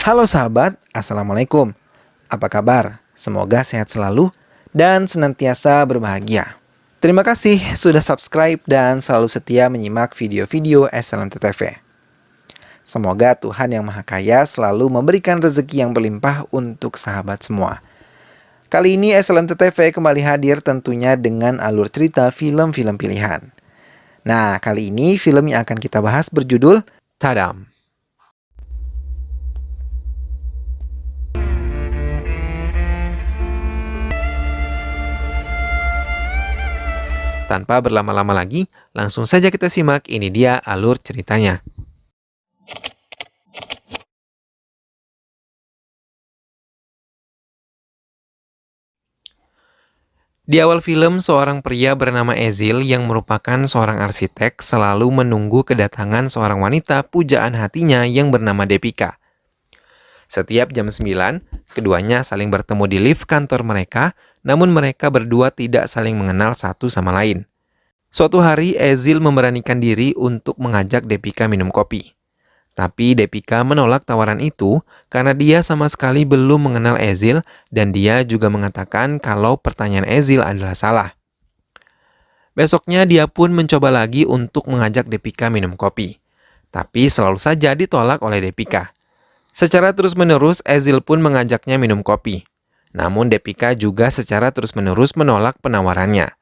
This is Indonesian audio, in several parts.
Halo sahabat, Assalamualaikum. Apa kabar? Semoga sehat selalu dan senantiasa berbahagia. Terima kasih sudah subscribe dan selalu setia menyimak video-video SLMT-TV. Semoga Tuhan Yang Maha Kaya selalu memberikan rezeki yang berlimpah untuk sahabat semua. Kali ini SLMT-TV kembali hadir tentunya dengan alur cerita film-film pilihan. Nah, kali ini film yang akan kita bahas berjudul Tadam. Tanpa berlama-lama lagi, langsung saja kita simak, ini dia alur ceritanya. Di awal film, seorang pria bernama Ezil yang merupakan seorang arsitek selalu menunggu kedatangan seorang wanita pujaan hatinya yang bernama Depika. Setiap jam 9, keduanya saling bertemu di lift kantor mereka, namun mereka berdua tidak saling mengenal satu sama lain. Suatu hari, Ezil memberanikan diri untuk mengajak Depika minum kopi. Tapi Depika menolak tawaran itu karena dia sama sekali belum mengenal Ezil dan dia juga mengatakan kalau pertanyaan Ezil adalah salah. Besoknya dia pun mencoba lagi untuk mengajak Depika minum kopi. Tapi selalu saja ditolak oleh Depika. Secara terus-menerus, Ezil pun mengajaknya minum kopi. Namun Depika juga secara terus-menerus menolak penawarannya.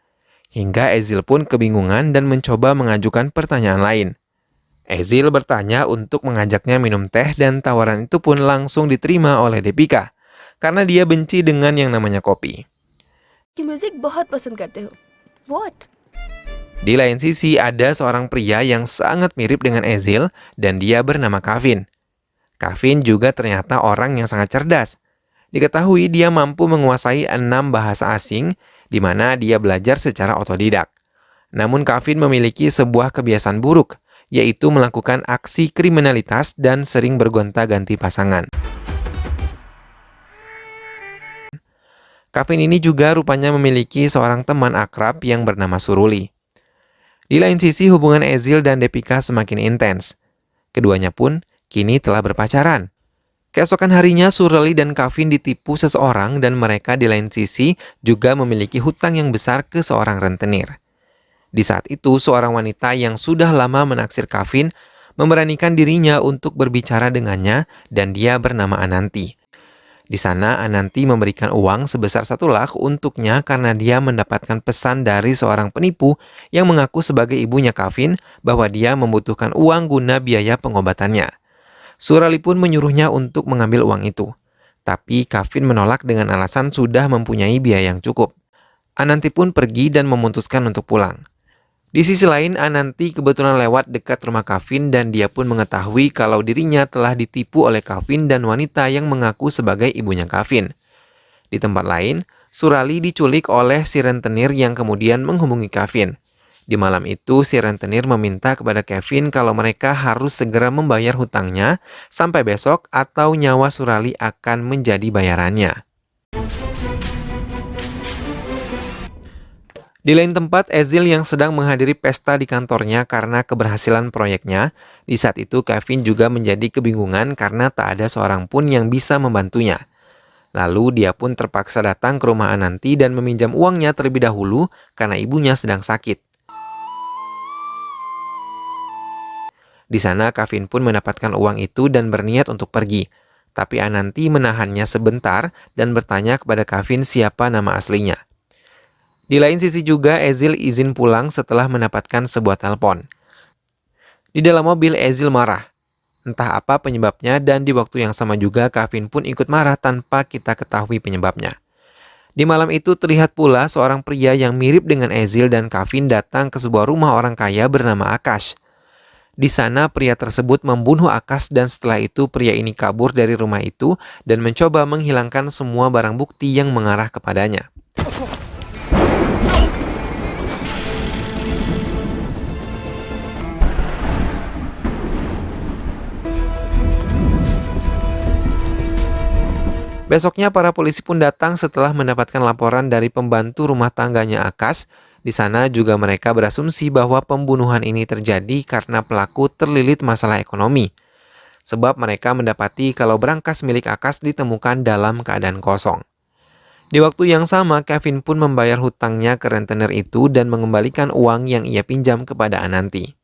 Hingga Ezil pun kebingungan dan mencoba mengajukan pertanyaan lain. Ezil bertanya untuk mengajaknya minum teh dan tawaran itu pun langsung diterima oleh Depika. Karena dia benci dengan yang namanya kopi. Musik बहुत पसंद करते हो. What? Di lain sisi ada seorang pria yang sangat mirip dengan Ezil dan dia bernama Kevin. Kevin juga ternyata orang yang sangat cerdas. Diketahui dia mampu menguasai 6 bahasa asing, di mana dia belajar secara otodidak. Namun Kevin memiliki sebuah kebiasaan buruk, yaitu melakukan aksi kriminalitas dan sering bergonta-ganti pasangan. Kevin ini juga rupanya memiliki seorang teman akrab yang bernama Suruli. Di lain sisi hubungan Ezil dan Depika semakin intens. Keduanya pun kini telah berpacaran. Keesokan harinya, Surali dan Kevin ditipu seseorang dan mereka di lain sisi juga memiliki hutang yang besar ke seorang rentenir. Di saat itu, seorang wanita yang sudah lama menaksir Kevin memberanikan dirinya untuk berbicara dengannya dan dia bernama Ananti. Di sana, Ananti memberikan uang sebesar 1 lakh untuknya karena dia mendapatkan pesan dari seorang penipu yang mengaku sebagai ibunya Kevin bahwa dia membutuhkan uang guna biaya pengobatannya. Surali pun menyuruhnya untuk mengambil uang itu. Tapi Kevin menolak dengan alasan sudah mempunyai biaya yang cukup. Ananti pun pergi dan memutuskan untuk pulang. Di sisi lain, Ananti kebetulan lewat dekat rumah Kevin dan dia pun mengetahui kalau dirinya telah ditipu oleh Kevin dan wanita yang mengaku sebagai ibunya Kevin. Di tempat lain, Surali diculik oleh si rentenir yang kemudian menghubungi Kevin. Di malam itu, si rentenir meminta kepada Kevin kalau mereka harus segera membayar hutangnya sampai besok atau nyawa Surali akan menjadi bayarannya. Di lain tempat, Ezil yang sedang menghadiri pesta di kantornya karena keberhasilan proyeknya. Di saat itu, Kevin juga menjadi kebingungan karena tak ada seorang pun yang bisa membantunya. Lalu dia pun terpaksa datang ke rumah Ananti dan meminjam uangnya terlebih dahulu karena ibunya sedang sakit. Di sana, Kevin pun mendapatkan uang itu dan berniat untuk pergi. Tapi Ananti menahannya sebentar dan bertanya kepada Kevin siapa nama aslinya. Di lain sisi juga, Ezil izin pulang setelah mendapatkan sebuah telepon. Di dalam mobil, Ezil marah. Entah apa penyebabnya dan di waktu yang sama juga Kevin pun ikut marah tanpa kita ketahui penyebabnya. Di malam itu terlihat pula seorang pria yang mirip dengan Ezil dan Kevin datang ke sebuah rumah orang kaya bernama Akash. Di sana pria tersebut membunuh Akash dan setelah itu pria ini kabur dari rumah itu dan mencoba menghilangkan semua barang bukti yang mengarah kepadanya. Besoknya para polisi pun datang setelah mendapatkan laporan dari pembantu rumah tangganya Akash. Di sana juga mereka berasumsi bahwa pembunuhan ini terjadi karena pelaku terlilit masalah ekonomi. sebab mereka mendapati kalau berangkas milik Akash ditemukan dalam keadaan kosong. Di waktu yang sama, Kevin pun membayar hutangnya ke rentenir itu dan mengembalikan uang yang ia pinjam kepada Ananti.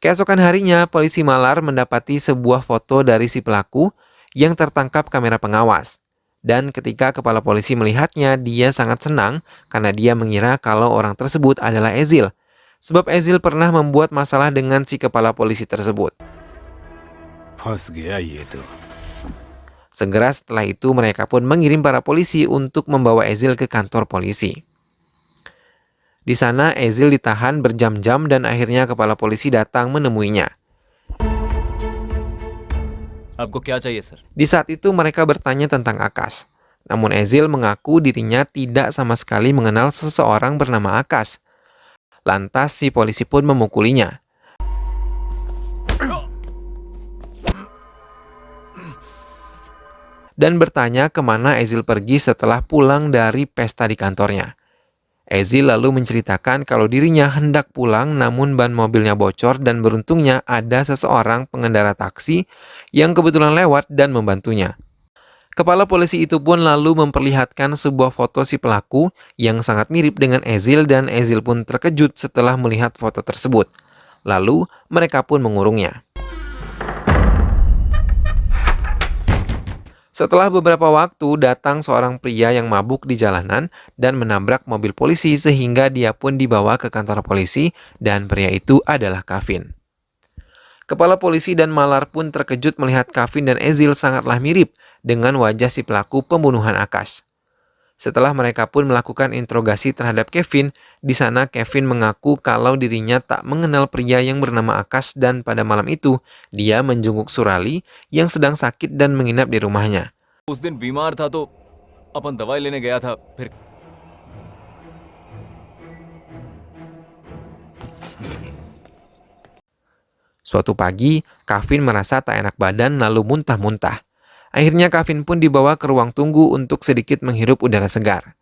Keesokan harinya, polisi Malar mendapati sebuah foto dari si pelaku yang tertangkap kamera pengawas. Dan ketika kepala polisi melihatnya, dia sangat senang karena dia mengira kalau orang tersebut adalah Ezil. Sebab Ezil pernah membuat masalah dengan si kepala polisi tersebut. फंस गया ये तो। Segera setelah itu mereka pun mengirim para polisi untuk membawa Ezil ke kantor polisi. Di sana Ezil ditahan berjam-jam dan akhirnya kepala polisi datang menemuinya. आपको क्या चाहिए sir? Di saat itu mereka bertanya tentang Akash. Namun Ezil mengaku dirinya tidak sama sekali mengenal seseorang bernama Akash. Lantas si polisi pun memukulinya. Dan bertanya kemana Ezil pergi setelah pulang dari pesta di kantornya. Ezil lalu menceritakan kalau dirinya hendak pulang namun ban mobilnya bocor dan beruntungnya ada seseorang pengendara taksi yang kebetulan lewat dan membantunya. Kepala polisi itu pun lalu memperlihatkan sebuah foto si pelaku yang sangat mirip dengan Ezil dan Ezil pun terkejut setelah melihat foto tersebut. Lalu mereka pun mengurungnya. Setelah beberapa waktu, datang seorang pria yang mabuk di jalanan dan menabrak mobil polisi sehingga dia pun dibawa ke kantor polisi dan pria itu adalah Kevin. Kepala polisi dan Malar pun terkejut melihat Kevin dan Ezil sangatlah mirip dengan wajah si pelaku pembunuhan Akash. Setelah mereka pun melakukan interogasi terhadap Kevin, di sana Kevin mengaku kalau dirinya tak mengenal pria yang bernama Akash dan pada malam itu dia menjenguk Surali yang sedang sakit dan menginap di rumahnya. उस दिन बीमार था तो अपन दवाई लेने गया था फिर Suatu pagi, Kevin merasa tak enak badan lalu muntah-muntah. Akhirnya Kevin pun dibawa ke ruang tunggu untuk sedikit menghirup udara segar.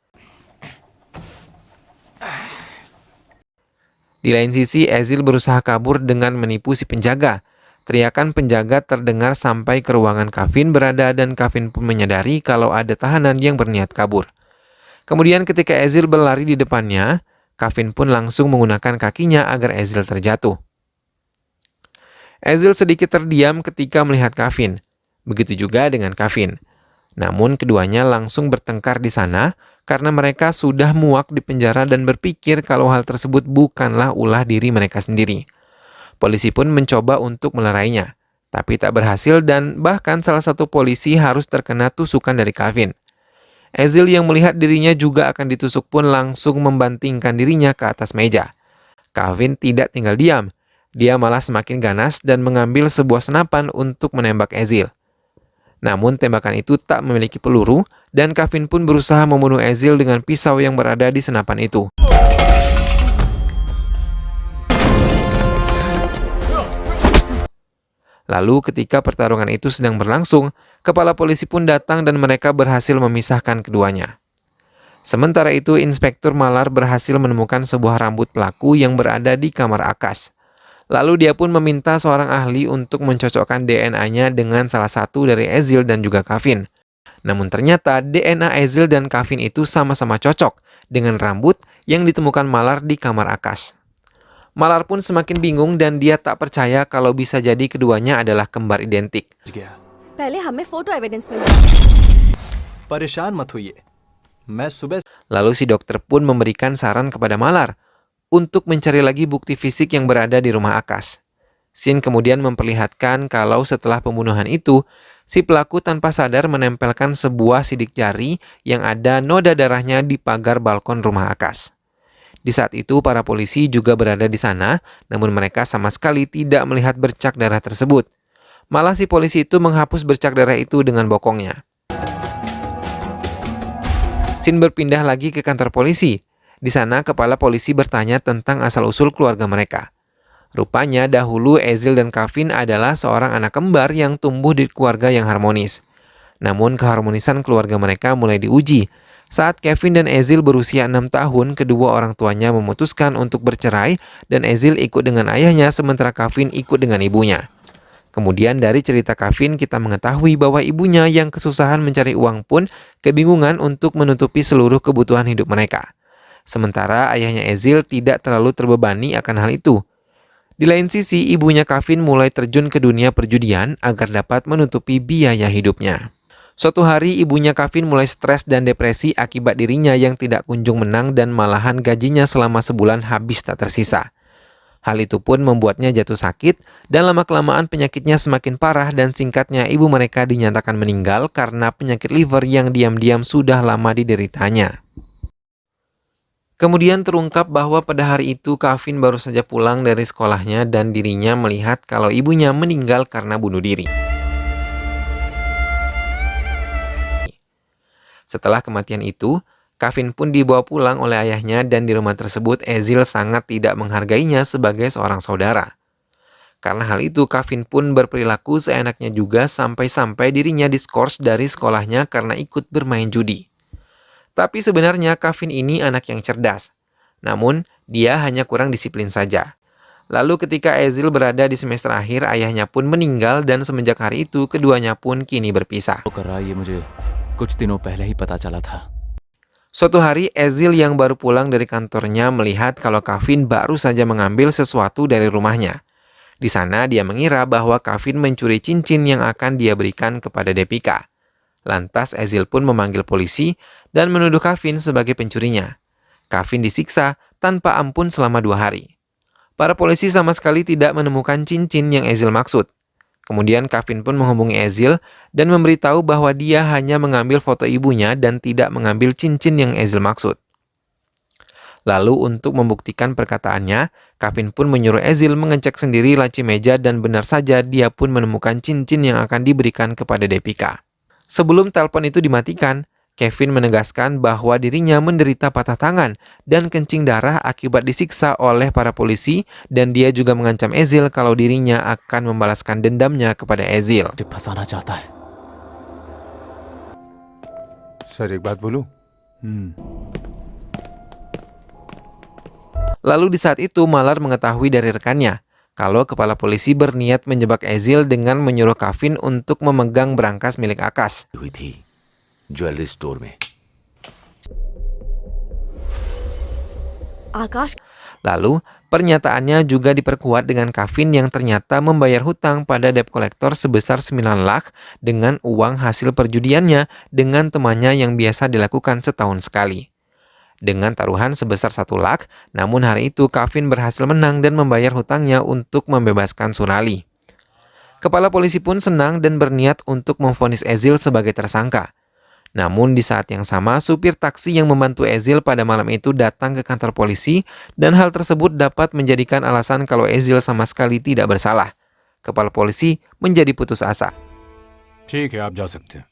Di lain sisi, Ezil berusaha kabur dengan menipu si penjaga. Teriakan penjaga terdengar sampai ke ruangan Kevin berada dan Kevin pun menyadari kalau ada tahanan yang berniat kabur. Kemudian ketika Ezil berlari di depannya, Kevin pun langsung menggunakan kakinya agar Ezil terjatuh. Ezil sedikit terdiam ketika melihat Kevin. Begitu juga dengan Kevin. Namun keduanya langsung bertengkar di sana karena mereka sudah muak di penjara dan berpikir kalau hal tersebut bukanlah ulah diri mereka sendiri. Polisi pun mencoba untuk melerainya, tapi tak berhasil dan bahkan salah satu polisi harus terkena tusukan dari Kevin. Ezil yang melihat dirinya juga akan ditusuk pun langsung membantingkan dirinya ke atas meja. Kevin tidak tinggal diam. Dia malah semakin ganas dan mengambil sebuah senapan untuk menembak Ezil. Namun tembakan itu tak memiliki peluru dan Kevin pun berusaha membunuh Ezil dengan pisau yang berada di senapan itu. Lalu ketika pertarungan itu sedang berlangsung, kepala polisi pun datang dan mereka berhasil memisahkan keduanya. Sementara itu, Inspektur Malar berhasil menemukan sebuah rambut pelaku yang berada di kamar Akash. Lalu dia pun meminta seorang ahli untuk mencocokkan DNA-nya dengan salah satu dari Ezil dan juga Kevin. Namun ternyata DNA Ezil dan Kevin itu sama-sama cocok dengan rambut yang ditemukan Malar di kamar Akash. Malar pun semakin bingung dan dia tak percaya kalau bisa jadi keduanya adalah kembar identik. पहले हमें photo evidence मिला। परेशान मत होइए, मैं सुबह Lalu si dokter pun memberikan saran kepada Malar untuk mencari lagi bukti fisik yang berada di rumah Akash. Sin kemudian memperlihatkan kalau setelah pembunuhan itu, si pelaku tanpa sadar menempelkan sebuah sidik jari yang ada noda darahnya di pagar balkon rumah Akash. Di saat itu para polisi juga berada di sana, namun mereka sama sekali tidak melihat bercak darah tersebut. Malah si polisi itu menghapus bercak darah itu dengan bokongnya. Sin berpindah lagi ke kantor polisi. Di sana kepala polisi bertanya tentang asal-usul keluarga mereka. Rupanya dahulu Ezil dan Kevin adalah seorang anak kembar yang tumbuh di keluarga yang harmonis. Namun keharmonisan keluarga mereka mulai diuji. Saat Kevin dan Ezil berusia 6 tahun, kedua orang tuanya memutuskan untuk bercerai dan Ezil ikut dengan ayahnya sementara Kevin ikut dengan ibunya. Kemudian dari cerita Kavin kita mengetahui bahwa ibunya yang kesusahan mencari uang pun kebingungan untuk menutupi seluruh kebutuhan hidup mereka. Sementara ayahnya Ezil tidak terlalu terbebani akan hal itu. Di lain sisi, ibunya Kavin mulai terjun ke dunia perjudian agar dapat menutupi biaya hidupnya. Suatu hari, ibunya Kavin mulai stres dan depresi akibat dirinya yang tidak kunjung menang dan malahan gajinya selama sebulan habis tak tersisa. Hal itu pun membuatnya jatuh sakit dan lama-kelamaan penyakitnya semakin parah dan singkatnya ibu mereka dinyatakan meninggal karena penyakit liver yang diam-diam sudah lama dideritanya. Kemudian terungkap bahwa pada hari itu Kavin baru saja pulang dari sekolahnya dan dirinya melihat kalau ibunya meninggal karena bunuh diri. Setelah kematian itu, Kavin pun dibawa pulang oleh ayahnya dan di rumah tersebut Ezil sangat tidak menghargainya sebagai seorang saudara. Karena hal itu, Kavin pun berperilaku seenaknya juga sampai-sampai dirinya diskors dari sekolahnya karena ikut bermain judi. Tapi sebenarnya Kavin ini anak yang cerdas. Namun, dia hanya kurang disiplin saja. Lalu ketika Ezil berada di semester akhir, ayahnya pun meninggal dan semenjak hari itu keduanya pun kini berpisah. कर रहा है ये मुझे कुछ दिनों पहले ही पता चला था। Suatu hari, Ezil yang baru pulang dari kantornya melihat kalau Kavin baru saja mengambil sesuatu dari rumahnya. Di sana dia mengira bahwa Kavin mencuri cincin yang akan dia berikan kepada Depika. Lantas Ezil pun memanggil polisi dan menuduh Kavin sebagai pencurinya. Kavin disiksa tanpa ampun selama 2 hari. Para polisi sama sekali tidak menemukan cincin yang Ezil maksud. Kemudian Kavin pun menghubungi Ezil dan memberitahu bahwa dia hanya mengambil foto ibunya dan tidak mengambil cincin yang Ezil maksud. Lalu untuk membuktikan perkataannya, Kavin pun menyuruh Ezil mengecek sendiri laci meja dan benar saja dia pun menemukan cincin yang akan diberikan kepada Depika. Sebelum telepon itu dimatikan, Kevin menegaskan bahwa dirinya menderita patah tangan dan kencing darah akibat disiksa oleh para polisi dan dia juga mengancam Ezil kalau dirinya akan membalaskan dendamnya kepada Ezil. फंसाना चाहता है। सर एक बात बोलूं? Lalu di saat itu Malar mengetahui dari rekannya kalau kepala polisi berniat menjebak Ezil dengan menyuruh Kavin untuk memegang brankas milik Akash. हुई थी jewellery store में। आकाश Lalu, pernyataannya juga diperkuat dengan Kavin yang ternyata membayar hutang pada debt collector sebesar 9 lakh dengan uang hasil perjudiannya dengan temannya yang biasa dilakukan setahun sekali. Dengan taruhan sebesar 1 lakh, namun hari itu Kavin berhasil menang dan membayar hutangnya untuk membebaskan Surali. Kepala polisi pun senang dan berniat untuk memvonis Ezil sebagai tersangka. Namun di saat yang sama, supir taksi yang membantu Ezil pada malam itu datang ke kantor polisi dan hal tersebut dapat menjadikan alasan kalau Ezil sama sekali tidak bersalah. Kepala polisi menjadi putus asa. ठीक है, आप जा सकते हैं।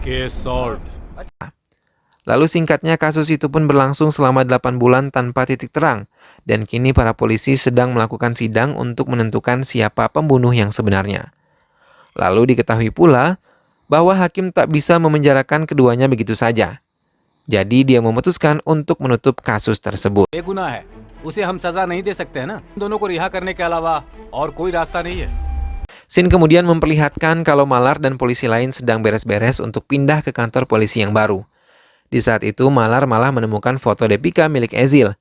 Case solved. Lalu singkatnya kasus itu pun berlangsung selama 8 bulan tanpa titik terang. Dan kini para polisi sedang melakukan sidang untuk menentukan siapa pembunuh yang sebenarnya. Lalu diketahui pula bahwa hakim tak bisa memenjarakan keduanya begitu saja. Jadi dia memutuskan untuk menutup kasus tersebut. ये गुनाह है, उसे हम सजा नहीं दे सकते हैं ना। दोनों को रिहा करने के अलावा और कोई रास्ता नहीं है। Sin kemudian memperlihatkan kalau Malar dan polisi lain sedang beres-beres untuk pindah ke kantor polisi yang baru. Di saat itu Malar malah menemukan foto Depika milik Ezil.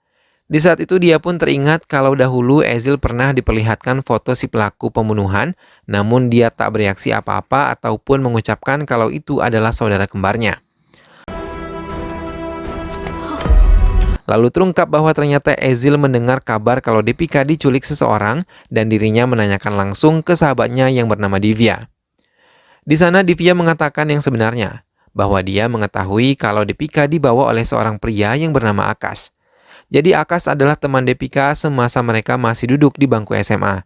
Di saat itu dia pun teringat kalau dahulu Ezil pernah diperlihatkan foto si pelaku pembunuhan, namun dia tak bereaksi apa-apa ataupun mengucapkan kalau itu adalah saudara kembarnya. Lalu terungkap bahwa ternyata Ezil mendengar kabar kalau Depika diculik seseorang dan dirinya menanyakan langsung ke sahabatnya yang bernama Divya. Di sana Divya mengatakan yang sebenarnya, bahwa dia mengetahui kalau Depika dibawa oleh seorang pria yang bernama Akash. Jadi Akash adalah teman Depika semasa mereka masih duduk di bangku SMA.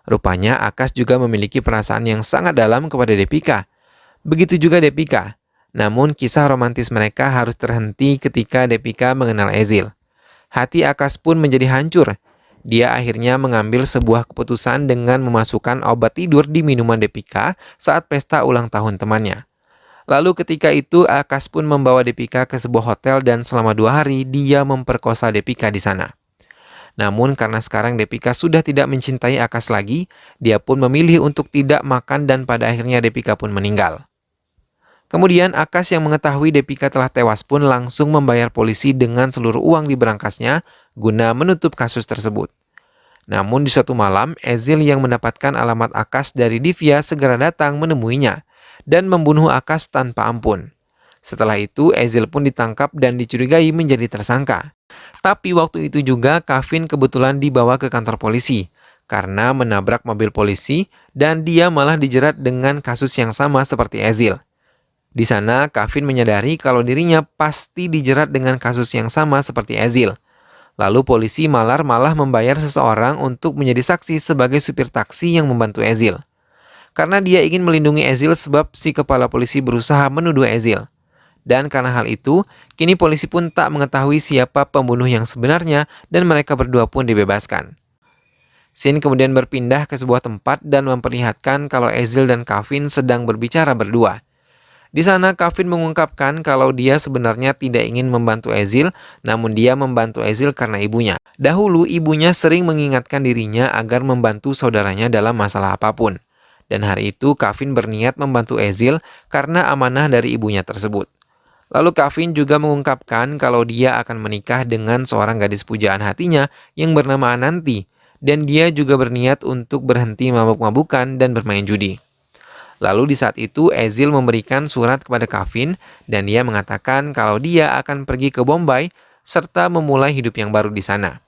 Rupanya Akash juga memiliki perasaan yang sangat dalam kepada Depika. Begitu juga Depika. Namun kisah romantis mereka harus terhenti ketika Depika mengenal Ezil. Hati Akash pun menjadi hancur. Dia akhirnya mengambil sebuah keputusan dengan memasukkan obat tidur di minuman Depika saat pesta ulang tahun temannya. Lalu ketika itu Akash pun membawa Depika ke sebuah hotel dan selama 2 hari dia memperkosa Depika di sana. Namun karena sekarang Depika sudah tidak mencintai Akas lagi, dia pun memilih untuk tidak makan dan pada akhirnya Depika pun meninggal. Kemudian Akas yang mengetahui Depika telah tewas pun langsung membayar polisi dengan seluruh uang di berangkasnya guna menutup kasus tersebut. Namun di suatu malam, Ezil yang mendapatkan alamat Akas dari Divya segera datang menemuinya dan membunuh Akas tanpa ampun. Setelah itu, Ezil pun ditangkap dan dicurigai menjadi tersangka. Tapi waktu itu juga Kevin kebetulan dibawa ke kantor polisi karena menabrak mobil polisi dan dia malah dijerat dengan kasus yang sama seperti Ezil. Di sana, Kevin menyadari kalau dirinya pasti dijerat dengan kasus yang sama seperti Ezil. Lalu polisi malah membayar seseorang untuk menjadi saksi sebagai supir taksi yang membantu Ezil. Karena dia ingin melindungi Ezil sebab si kepala polisi berusaha menuduh Ezil. Dan karena hal itu, kini polisi pun tak mengetahui siapa pembunuh yang sebenarnya dan mereka berdua pun dibebaskan. Scene kemudian berpindah ke sebuah tempat dan memperlihatkan kalau Ezil dan Kevin sedang berbicara berdua. Di sana Kevin mengungkapkan kalau dia sebenarnya tidak ingin membantu Ezil, namun dia membantu Ezil karena ibunya. Dahulu ibunya sering mengingatkan dirinya agar membantu saudaranya dalam masalah apapun. Dan hari itu Kevin berniat membantu Ezil karena amanah dari ibunya tersebut. Lalu Kevin juga mengungkapkan kalau dia akan menikah dengan seorang gadis pujaan hatinya yang bernama Ananti. Dan dia juga berniat untuk berhenti mabuk-mabukan dan bermain judi. Lalu di saat itu Ezil memberikan surat kepada Kevin dan dia mengatakan kalau dia akan pergi ke Bombay serta memulai hidup yang baru di sana.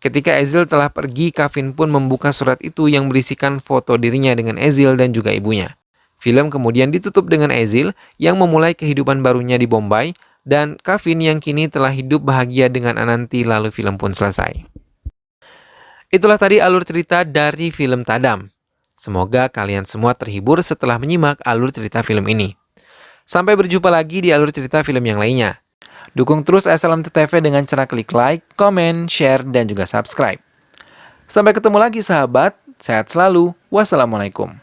Ketika Ezil telah pergi, Kevin pun membuka surat itu yang berisikan foto dirinya dengan Ezil dan juga ibunya. Film kemudian ditutup dengan Ezil yang memulai kehidupan barunya di Bombay dan Kevin yang kini telah hidup bahagia dengan Ananti lalu film pun selesai. Itulah tadi alur cerita dari film Tadam. Semoga kalian semua terhibur setelah menyimak alur cerita film ini. Sampai berjumpa lagi di alur cerita film yang lainnya. Dukung terus SLMT TV dengan cara klik like, komen, share, dan juga subscribe. Sampai ketemu lagi sahabat, sehat selalu, wassalamualaikum.